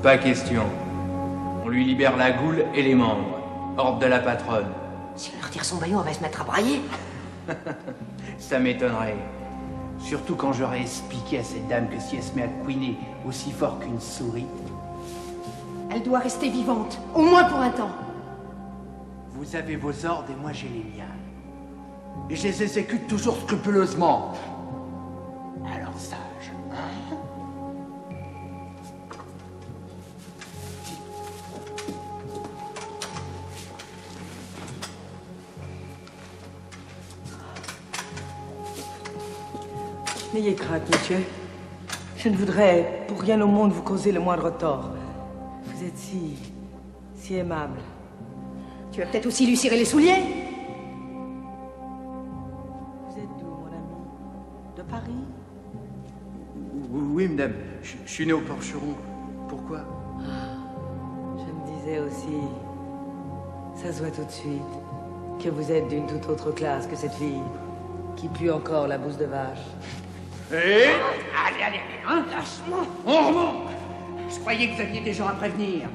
Pas question. On lui libère la goule et les membres. Ordre de la patronne. Si on leur tire son baillon, on va se mettre à brailler. Ça m'étonnerait. Surtout quand j'aurais expliqué à cette dame que si elle se met à couiner aussi fort qu'une souris... Elle doit rester vivante, au moins pour un temps. Vous avez vos ordres et moi j'ai les miens. Et je les exécute toujours scrupuleusement. Alors sage, hein? N'ayez crainte, monsieur. Je ne voudrais pour rien au monde vous causer le moindre tort. Vous êtes si aimable. Tu vas peut-être aussi lui cirer les souliers. Vous êtes d'où, mon ami? De Paris? Oui, madame. Je suis né au Porcheron. Pourquoi? Je me disais aussi, ça se voit tout de suite, que vous êtes d'une toute autre classe que cette fille, qui pue encore la bouse de vache. Allez, hein, lâche-moi. On remonte. Je croyais que vous aviez des gens à prévenir.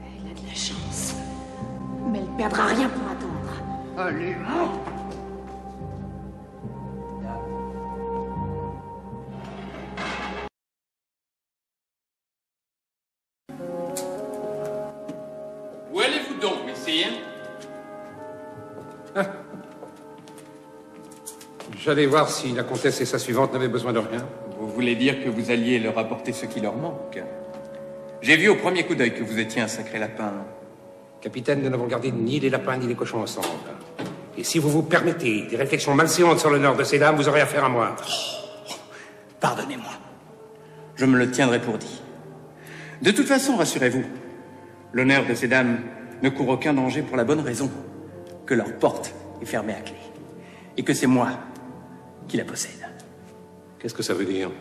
Elle a de la chance. Mais elle perdra rien pour attendre. Allez, hein. Où allez-vous donc, messire? J'allais voir si la comtesse et sa suivante n'avaient besoin de rien. Vous voulez dire que vous alliez leur apporter ce qui leur manque? J'ai vu au premier coup d'œil que vous étiez un sacré lapin. Capitaine, nous n'avons gardé ni les lapins ni les cochons ensemble. Et si vous vous permettez des réflexions malséantes sur l'honneur de ces dames, vous aurez affaire à moi. Pardonnez-moi. Je me le tiendrai pour dit. De toute façon, rassurez-vous, l'honneur de ces dames ne court aucun danger pour la bonne raison que leur porte est fermée à clé. Et que c'est moi qui la possède. Qu'est-ce que ça veut dire?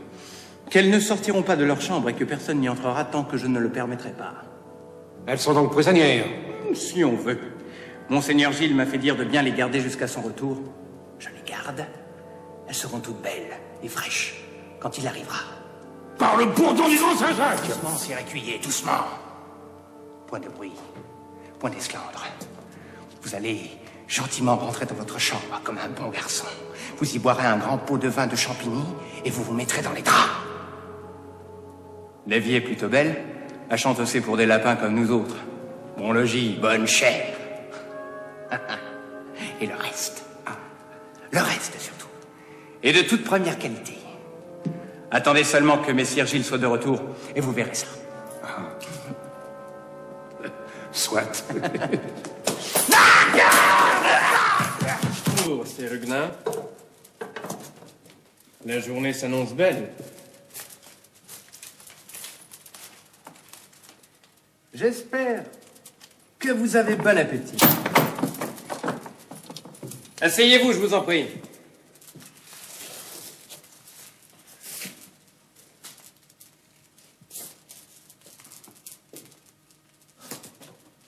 Qu'elles ne sortiront pas de leur chambre et que personne n'y entrera tant que je ne le permettrai pas. Elles sont donc prisonnières. Si on veut. Monseigneur Gilles m'a fait dire de bien les garder jusqu'à son retour. Je les garde. Elles seront toutes belles et fraîches quand il arrivera. Par le bourdon du grand Saint-Jacques! Doucement, sire écuyer, doucement. Point de bruit, point d'esclandre. Vous allez gentiment rentrer dans votre chambre comme un bon garçon. Vous y boirez un grand pot de vin de Champigny et vous vous mettrez dans les draps. La vie est plutôt belle, à chantosser pour des lapins comme nous autres. Bon logis, bonne chair. Et le reste. Le reste surtout. Et de toute première qualité. Attendez seulement que messire Gilles soit de retour et vous verrez ça. Soit. Bonjour, c'est Rugnin. La journée s'annonce belle. J'espère que vous avez bon appétit. Asseyez-vous, je vous en prie.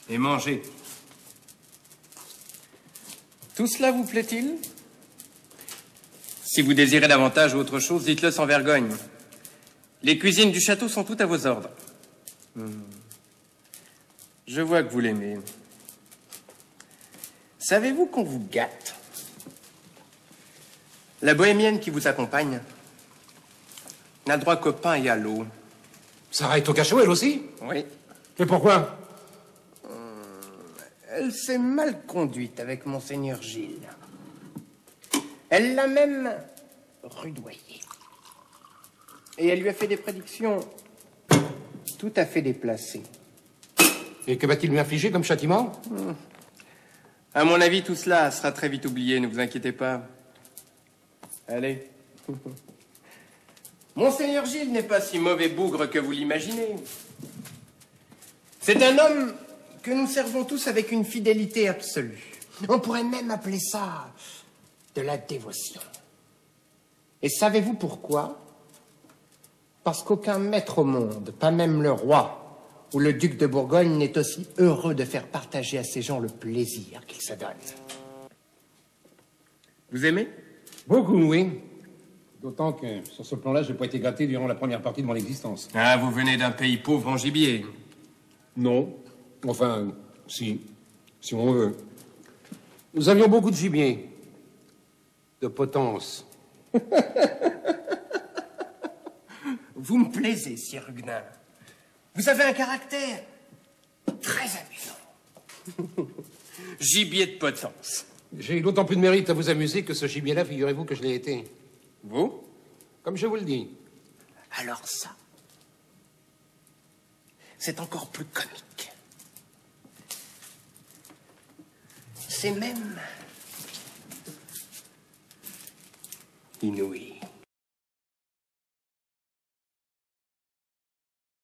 Et mangez. Tout cela vous plaît-il? Si vous désirez davantage ou autre chose, dites-le sans vergogne. Les cuisines du château sont toutes à vos ordres. Je vois que vous l'aimez. Savez-vous qu'on vous gâte? La bohémienne qui vous accompagne n'a droit qu'au pain et à l'eau. Sarah est au cachot, elle aussi? Oui. Et pourquoi? Elle s'est mal conduite avec monseigneur Gilles. Elle l'a même rudoyé. Et elle lui a fait des prédictions tout à fait déplacées. Et que va-t-il lui infliger comme châtiment? À mon avis, tout cela sera très vite oublié, ne vous inquiétez pas. Allez. Monseigneur Gilles n'est pas si mauvais bougre que vous l'imaginez. C'est un homme que nous servons tous avec une fidélité absolue. On pourrait même appeler ça de la dévotion. Et savez-vous pourquoi? Parce qu'aucun maître au monde, pas même le roi ou le duc de Bourgogne, n'est aussi heureux de faire partager à ses gens le plaisir qu'ils se donnent. Vous aimez? Beaucoup, oui. D'autant que, sur ce plan-là, j'ai pas été gâté durant la première partie de mon existence. Ah, vous venez d'un pays pauvre en gibier. Non. Enfin, si on veut. Nous avions beaucoup de gibier. De potence. Vous me plaisez, Sir Huguenin. Vous avez un caractère très amusant. Gibier de potence. J'ai eu d'autant plus de mérite à vous amuser que ce gibier-là, figurez-vous que je l'ai été. Vous? Comme je vous le dis. Alors ça, c'est encore plus comique. C'est même inouï.